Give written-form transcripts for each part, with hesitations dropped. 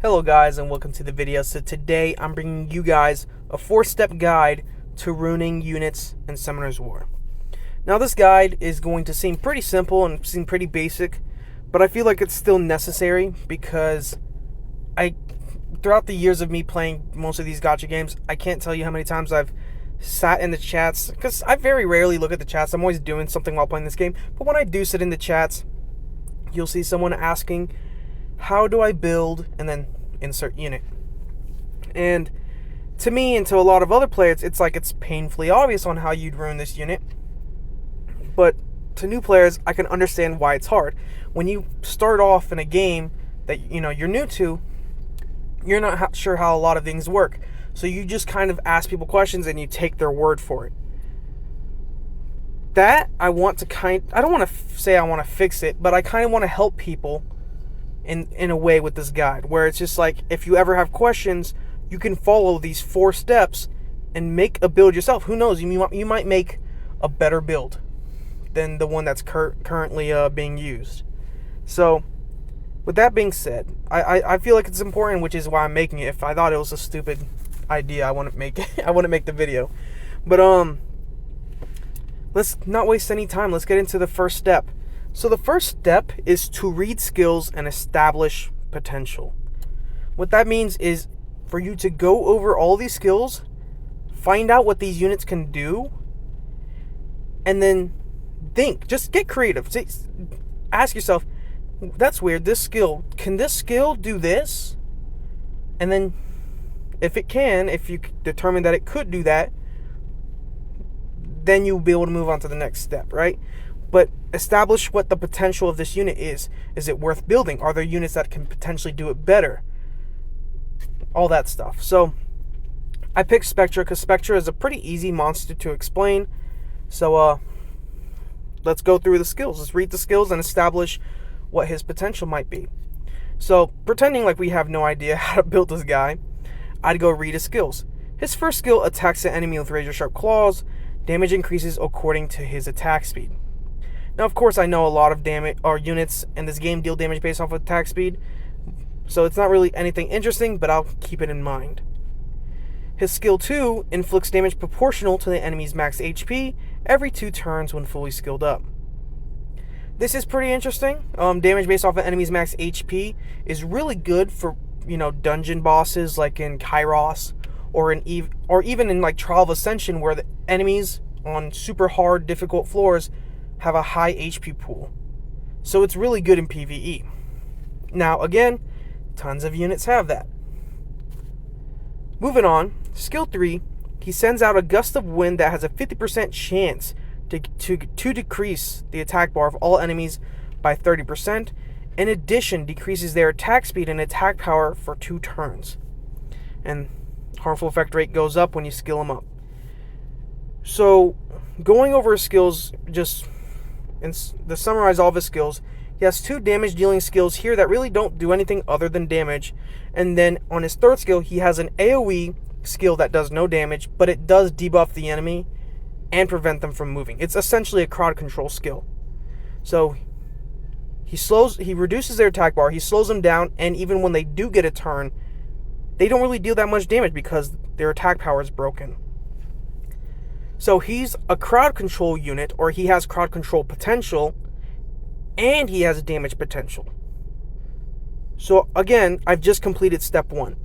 Hello guys and welcome to the video. So today I'm bringing you guys a 4-step guide to runing units in Summoner's War. Now this guide is going to seem pretty simple and seem pretty basic, but I feel like it's still necessary because throughout the years of me playing most of these gacha games, I can't tell you how many times I've sat in the chats, because I very rarely look at the chats. I'm always doing something while playing this game, but when I do sit in the chats, you'll see someone asking, how do I build, and then insert unit. And to me and to a lot of other players, it's like it's painfully obvious on how you'd ruin this unit. But to new players, I can understand why it's hard. When you start off in a game that you're new to, you're not sure how a lot of things work. So you just kind of ask people questions and you take their word for it. That I don't want to say I want to fix it, but I kind of want to help people in a way with this guide, where it's just like, if you ever have questions, you can follow these 4 steps and make a build yourself. Who knows, you might make a better build than the one that's currently being used. So with that being said, I feel like it's important, which is why I'm making it. If I thought it was a stupid idea, I wouldn't make it. I wouldn't make the video. But let's not waste any time. Let's get into the first step. So the first step is to read skills and establish potential. What that means is for you to go over all these skills, find out what these units can do, and then think. Just get creative. Ask yourself, that's weird, this skill, can this skill do this? And then if you determine that it could do that, then you'll be able to move on to the next step, right? But establish what the potential of this unit is. Is it worth building? Are there units that can potentially do it better? All that stuff. So I picked Spectra because Spectra is a pretty easy monster to explain. So let's go through the skills. Let's read the skills and establish what his potential might be. So pretending like we have no idea how to build this guy, I'd go read his skills. His first skill attacks the enemy with razor sharp claws. Damage increases according to his attack speed. Now, of course, I know a lot of units in this game deal damage based off of attack speed, so it's not really anything interesting, but I'll keep it in mind. His skill 2 inflicts damage proportional to the enemy's max HP every 2 turns when fully skilled up. This is pretty interesting. Damage based off of enemy's max HP is really good for dungeon bosses like in Kairos, or even in like Trial of Ascension, where the enemies on super hard, difficult floors have a high HP pool. So it's really good in PvE. Now again, tons of units have that. Moving on, skill 3, he sends out a gust of wind that has a 50% chance to decrease the attack bar of all enemies by 30%. In addition, decreases their attack speed and attack power for 2 turns. And harmful effect rate goes up when you skill him up. So going over his skills, and to summarize all of his skills, he has 2 damage dealing skills here that really don't do anything other than damage. And then on his 3rd skill, he has an AoE skill that does no damage, but it does debuff the enemy and prevent them from moving. It's essentially a crowd control skill. So he reduces their attack bar, he slows them down, and even when they do get a turn, they don't really deal that much damage because their attack power is broken. So he's a crowd control unit, or he has crowd control potential, and he has damage potential. So again, I've just completed step 1.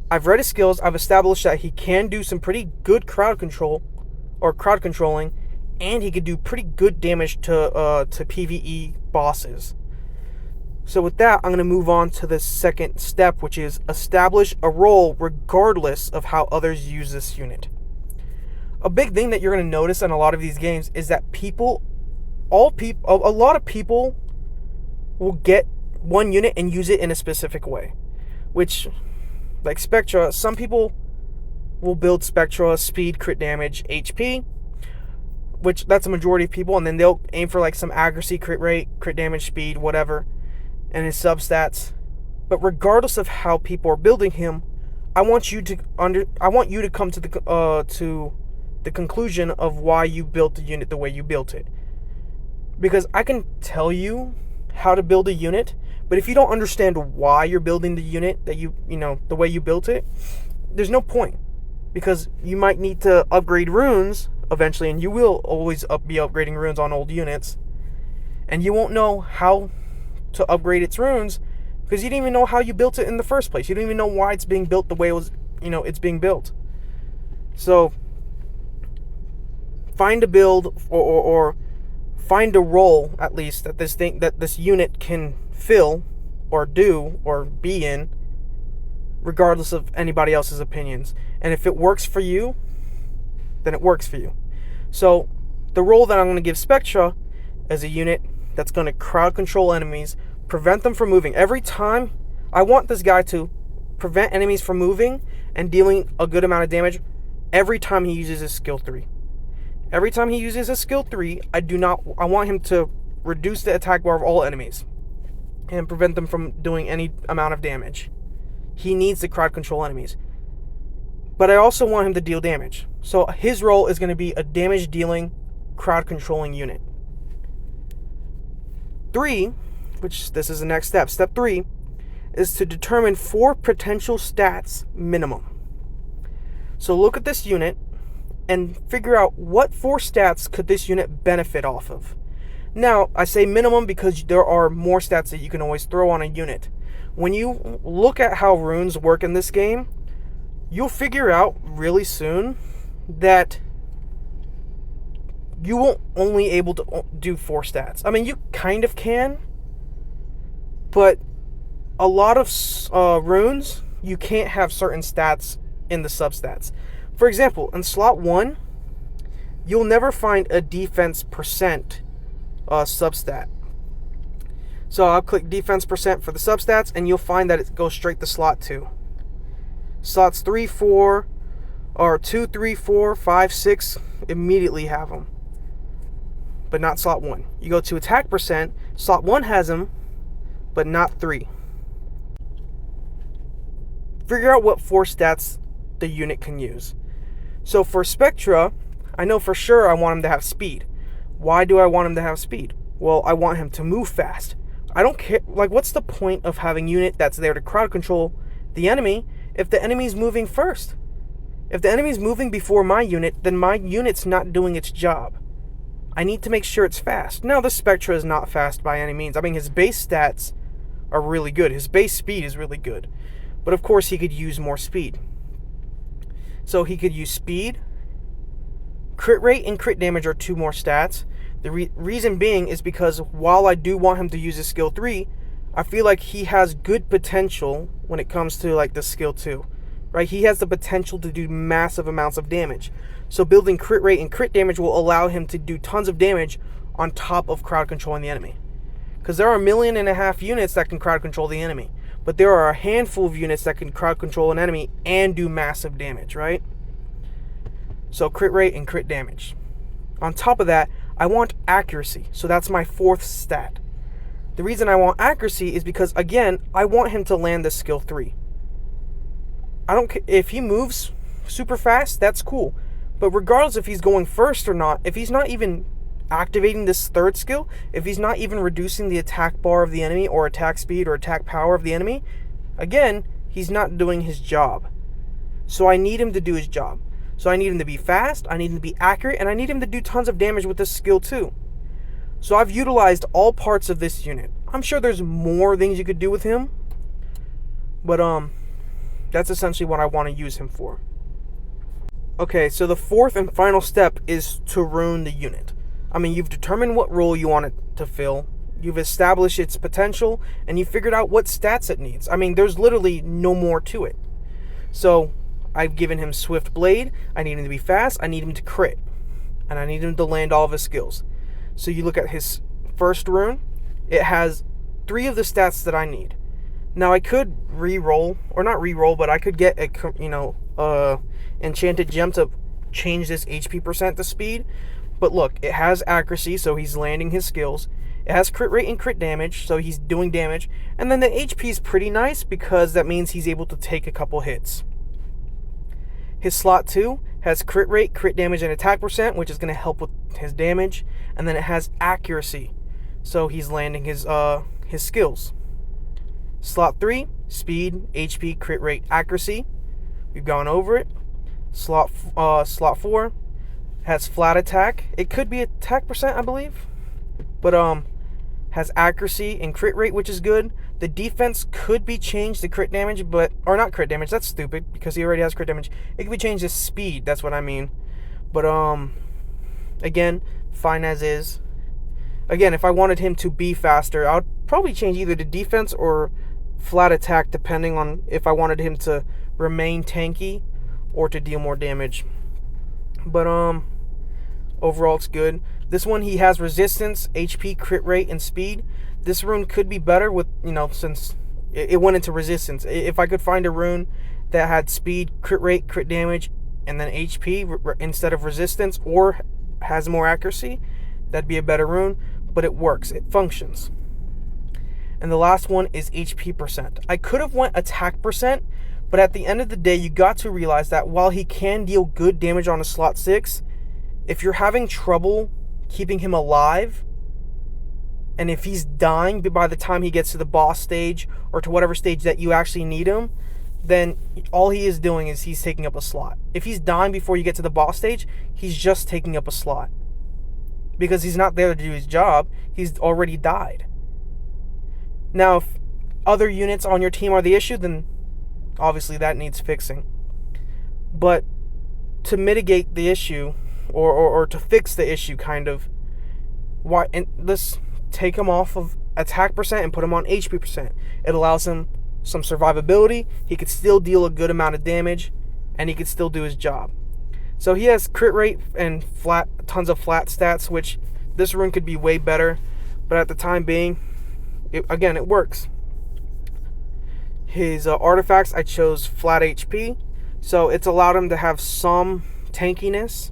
I've read his skills, I've established that he can do some pretty good crowd control, or crowd controlling, and he could do pretty good damage to PvE bosses. So with that, I'm going to move on to the second step, which is establish a role regardless of how others use this unit. A big thing that you're going to notice in a lot of these games is that a lot of people will get one unit and use it in a specific way. Which, like Spectra, some people will build Spectra speed, crit damage, HP, which that's a majority of people, and then they'll aim for like some accuracy, crit rate, crit damage, speed, whatever, and his substats. But regardless of how people are building him, I want you to come to the conclusion of why you built the unit the way you built it. Because I can tell you how to build a unit, But if you don't understand why you're building the unit that the way you built it, there's no point, because you might need to upgrade runes eventually, and you will always be upgrading runes on old units, and you won't know how to upgrade its runes because you didn't even know how you built it in the first place. You don't even know why it's being built the way it was, it's being built. So find a build or find a role, at least, that this unit can fill or do or be in, regardless of anybody else's opinions. And if it works for you, then it works for you. So the role that I'm going to give Spectra as a unit that's going to crowd control enemies, prevent them from moving. Every time, I want this guy to prevent enemies from moving and dealing a good amount of damage every time he uses his skill 3. Every time he uses his skill 3, I want him to reduce the attack bar of all enemies and prevent them from doing any amount of damage. He needs to crowd control enemies. But I also want him to deal damage. So his role is going to be a damage dealing, crowd controlling unit. 3, which this is the next step. Step 3 is to determine 4 potential stats minimum. So look at this unit and figure out what 4 stats could this unit benefit off of. Now, I say minimum because there are more stats that you can always throw on a unit. When you look at how runes work in this game, you'll figure out really soon that you won't only able to do 4 stats. I mean, you kind of can, but a lot of runes, you can't have certain stats in the substats. For example, in slot 1, you'll never find a defense percent substat. So I'll click defense percent for the substats, and you'll find that it goes straight to slot 2. Slots 3, 4, or 2, 3, 4, 5, 6 immediately have them, but not slot 1. You go to attack percent, slot 1 has them, but not 3. Figure out what 4 stats the unit can use. So for Spectra, I know for sure I want him to have speed. Why do I want him to have speed? Well, I want him to move fast. I don't care, what's the point of having a unit that's there to crowd control the enemy if the enemy's moving first? If the enemy's moving before my unit, then my unit's not doing its job. I need to make sure it's fast. Now, the Spectra is not fast by any means. I mean, his base stats are really good. His base speed is really good. But of course, he could use more speed. So he could use speed. Crit rate and crit damage are 2 more stats. The reason being is because while I do want him to use his skill 3, I feel like he has good potential when it comes to the skill 2. Right? He has the potential to do massive amounts of damage. So building crit rate and crit damage will allow him to do tons of damage on top of crowd controlling the enemy. Because there are 1.5 million units that can crowd control the enemy. But there are a handful of units that can crowd control an enemy and do massive damage, right? So crit rate and crit damage. On top of that, I want accuracy. So that's my 4th stat. The reason I want accuracy is because, again, I want him to land the skill 3. I don't care if he moves super fast, that's cool. But regardless if he's going first or not, if he's not even activating this 3rd skill, if he's not even reducing the attack bar of the enemy or attack speed or attack power of the enemy, again, he's not doing his job. So I need him to do his job. So I need him to be fast, I need him to be accurate, and I need him to do tons of damage with this skill too. So I've utilized all parts of this unit. I'm sure there's more things you could do with him, but that's essentially what I want to use him for. Okay, so the 4th and final step is to rune the unit. I mean, you've determined what role you want it to fill, you've established its potential, and you figured out what stats it needs. I mean, there's literally no more to it. So I've given him Swift Blade, I need him to be fast, I need him to crit, and I need him to land all of his skills. So you look at his first rune, it has 3 of the stats that I need. Now I could re-roll, or not re-roll, but I could get a enchanted gem to change this HP percent to speed. But look, it has accuracy, so he's landing his skills. It has crit rate and crit damage, so he's doing damage. And then the HP is pretty nice because that means he's able to take a couple hits. His slot 2 has crit rate, crit damage, and attack percent, which is going to help with his damage. And then it has accuracy, so he's landing his skills. Slot 3, speed, HP, crit rate, accuracy. We've gone over it. Slot 4 has flat attack. It could be attack percent, I believe, but has accuracy and crit rate, which is good. The defense could be changed to crit damage, or not crit damage. That's stupid because he already has crit damage. It could be changed to speed. That's what I mean. But again, fine as is. Again, if I wanted him to be faster, I would probably change either to defense or flat attack, depending on if I wanted him to remain tanky or to deal more damage. But overall it's good. This one, he has resistance, HP, crit rate, and speed. This rune could be better with, since it went into resistance. If I could find a rune that had speed, crit rate, crit damage, and then HP instead of resistance, or has more accuracy, that'd be a better rune. But it works, it functions. And the last one is HP percent. I could have went attack percent, but at the end of the day, you got to realize that while he can deal good damage on a slot 6, if you're having trouble keeping him alive, and if he's dying by the time he gets to the boss stage or to whatever stage that you actually need him, then all he is doing is he's taking up a slot. If he's dying before you get to the boss stage, he's just taking up a slot. Because he's not there to do his job, he's already died. Now, if other units on your team are the issue, then obviously that needs fixing. But to mitigate the issue, or to fix the issue, kind of, let's take him off of attack percent and put him on HP percent. It allows him some survivability. He could still deal a good amount of damage, and he could still do his job. So he has crit rate and tons of flat stats, which this rune could be way better, but at the time being, it works. His artifacts, I chose flat HP, so it's allowed him to have some tankiness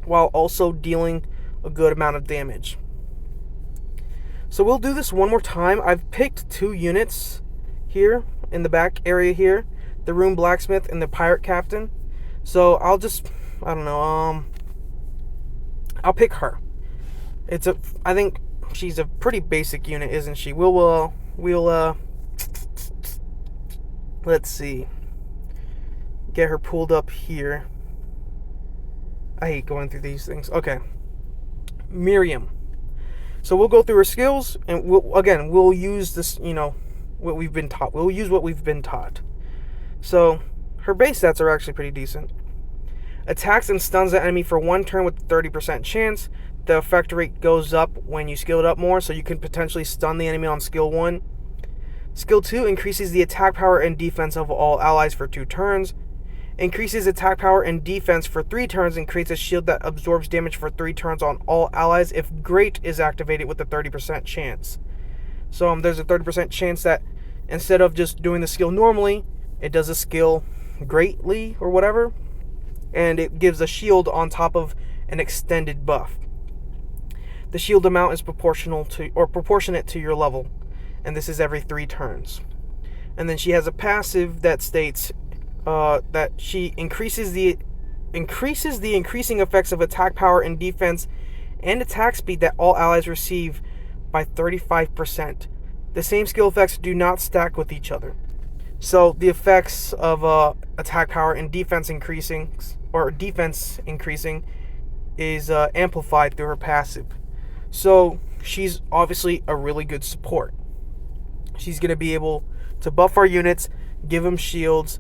while also dealing a good amount of damage. So we'll do this one more time. I've picked 2 units here in the back area here, the Rune Blacksmith and the Pirate Captain. So I'll just, I'll pick her. I think she's a pretty basic unit, isn't she? Let's see. Get her pulled up here. I hate going through these things. Okay. Miriam. So we'll go through her skills, and we'll use this, what we've been taught. We'll use what we've been taught. So her base stats are actually pretty decent. Attacks and stuns the enemy for 1 turn with a 30% chance. The effect rate goes up when you skill it up more, so you can potentially stun the enemy on skill 1. Skill 2 increases the attack power and defense of all allies for 2 turns. Increases attack power and defense for 3 turns and creates a shield that absorbs damage for 3 turns on all allies if Great is activated with a 30% chance. So there's a 30% chance that instead of just doing the skill normally, it does a skill greatly or whatever, and it gives a shield on top of an extended buff. The shield amount is proportionate to your level, and this is every 3 turns. And then she has a passive that states that she increases the increasing effects of attack power and defense and attack speed that all allies receive by 35%. The same skill effects do not stack with each other. So the effects of attack power and defense increasing is amplified through her passive. So she's obviously a really good support. She's going to be able to buff our units, give them shields,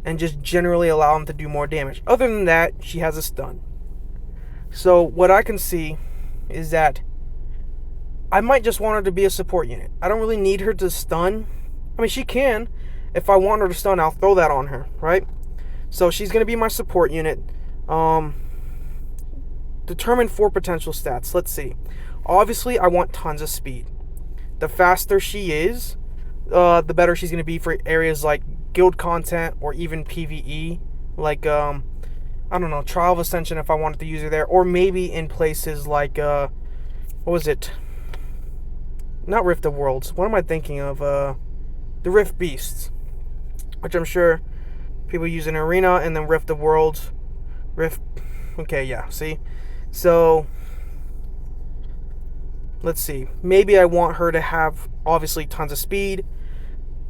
and just generally allow them to do more damage. Other than that, she has a stun. So what I can see is that I might just want her to be a support unit. I don't really need her to stun. I mean, she can. If I want her to stun, I'll throw that on her, right? So she's going to be my support unit. Determine 4 potential stats. Let's see. Obviously, I want tons of speed. The faster she is, the better she's going to be for areas like guild content or even PvE. Like, Trial of Ascension if I wanted to use her there. Or maybe in places like, what was it? Not Rift of Worlds. What am I thinking of? The Rift Beasts. Which I'm sure people use in Arena, and then Rift of Worlds. Okay, yeah, see? So, let's see. Maybe I want her to have, obviously, tons of speed.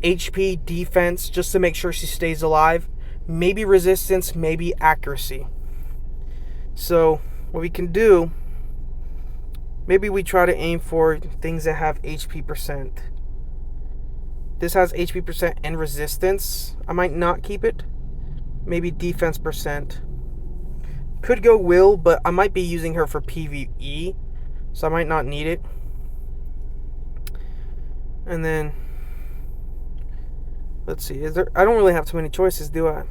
HP, defense, just to make sure she stays alive. Maybe resistance, maybe accuracy. So what we can do, maybe we try to aim for things that have HP percent. This has HP percent and resistance. I might not keep it. Maybe defense percent. Could go will, but I might be using her for PvE, so I might not need it. And then, let's see. I don't really have too many choices, do I?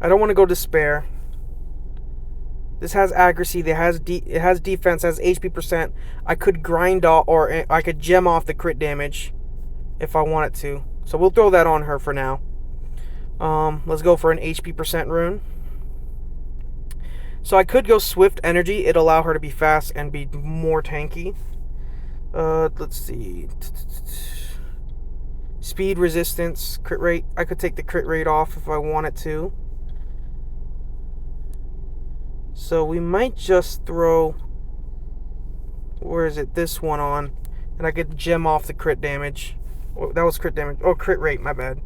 I don't want to go despair. This has accuracy. It has defense. Has HP percent. I could grind off, or I could gem off the crit damage if I wanted to. So we'll throw that on her for now. Let's go for an HP percent rune. So I could go Swift Energy. It'll allow her to be fast and be more tanky. Let's see. Speed, resistance, crit rate. I could take the crit rate off if I wanted to. So we might just throw, where is it, this one on, and I could gem off the crit damage. Oh, that was crit damage. Oh, crit rate, my bad.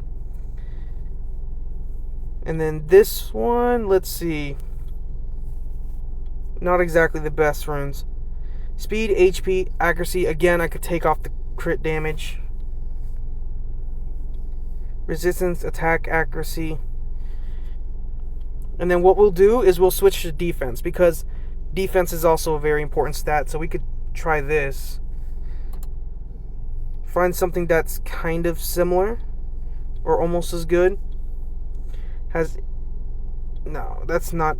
And then this one, let's see. Not exactly the best runes. Speed, HP, accuracy. Again, I could take off the crit damage. Resistance, attack, accuracy. And then what we'll do is we'll switch to defense, because defense is also a very important stat. So we could try this. Find something that's kind of similar or almost as good. No, that's not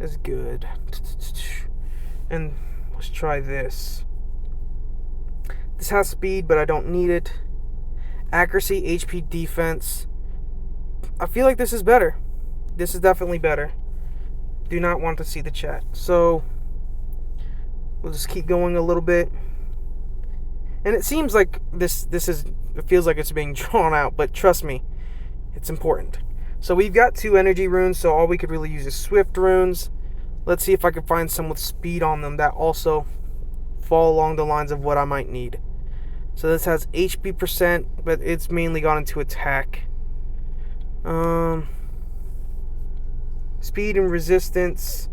as good. And let's try this. This has speed, but I don't need it. Accuracy, HP, defense. I feel like this is better. This is definitely better. Do not want to see the chat. So we'll just keep going a little bit. And it seems like it feels like it's being drawn out, but trust me, it's important. So we've got 2 energy runes, so all we could really use is Swift runes. Let's see if I can find some with speed on them that also fall along the lines of what I might need. So this has HP percent, but it's mainly gone into attack. Speed and resistance.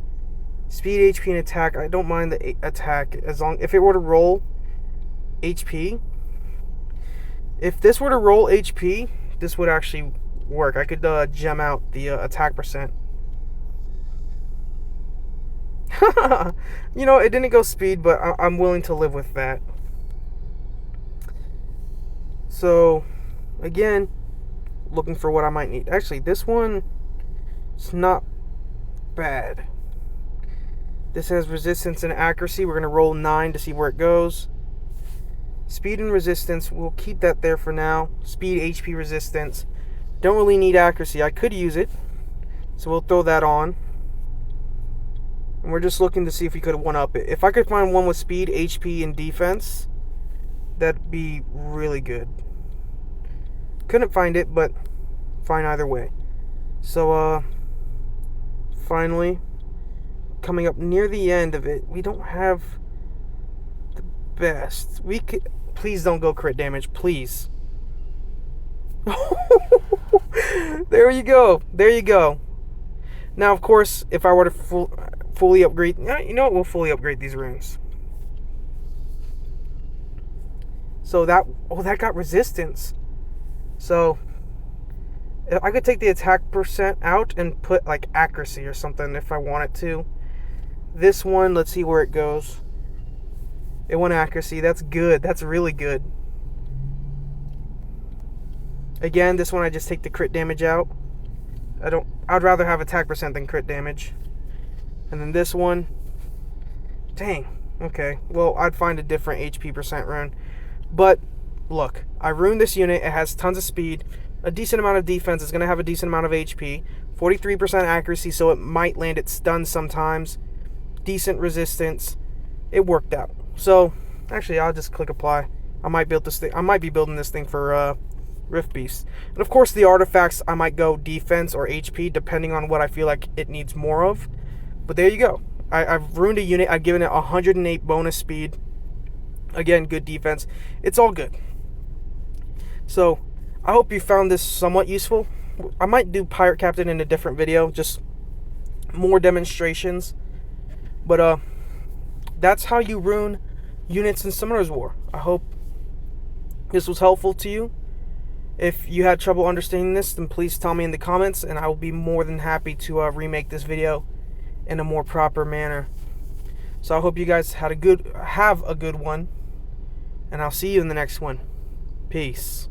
Speed, HP, and attack. I don't mind the attack as long if it were to roll HP. If this were to roll HP, this would actually work. I could gem out the attack percent. You know, it didn't go speed, but I'm willing to live with that. So, again, looking for what I might need. Actually, this one is not bad. This has resistance and accuracy. We're going to roll 9 to see where it goes. Speed and resistance, we'll keep that there for now. Speed, HP, resistance. Don't really need accuracy. I could use it, so we'll throw that on. And we're just looking to see if we could one-up it. If I could find one with speed, HP, and defense, that'd be really good. Couldn't find it, but fine either way. So, finally, coming up near the end of it, we don't have the best. We could, please don't go crit damage, please. There you go. There you go. Now, of course, if I were to fully upgrade, you know what? We'll fully upgrade these runes. So that got resistance. So I could take the attack percent out and put like accuracy or something if I wanted to. This one, let's see where it goes. It went accuracy. That's good. That's really good. Again, this one I just take the crit damage out. I'd rather have attack percent than crit damage. And then this one, dang. Okay, well, I'd find a different HP percent rune. But look, I ruined this unit. It has tons of speed, a decent amount of defense. It's going to have a decent amount of HP, 43% accuracy, so it might land it stunned sometimes. Decent resistance. It worked out. So actually, I'll just click apply. I might be building this thing for Rift Beast. And of course, the artifacts, I might go defense or HP, depending on what I feel like it needs more of. But there you go. I've ruined a unit. I've given it 108 bonus speed. Again, good defense. It's all good. So I hope you found this somewhat useful. I might do Pirate Captain in a different video, just more demonstrations. But that's how you rune units in Summoner's War. I hope this was helpful to you. If you had trouble understanding this, then please tell me in the comments, and I will be more than happy to remake this video in a more proper manner. So I hope you guys have a good one, and I'll see you in the next one. Peace.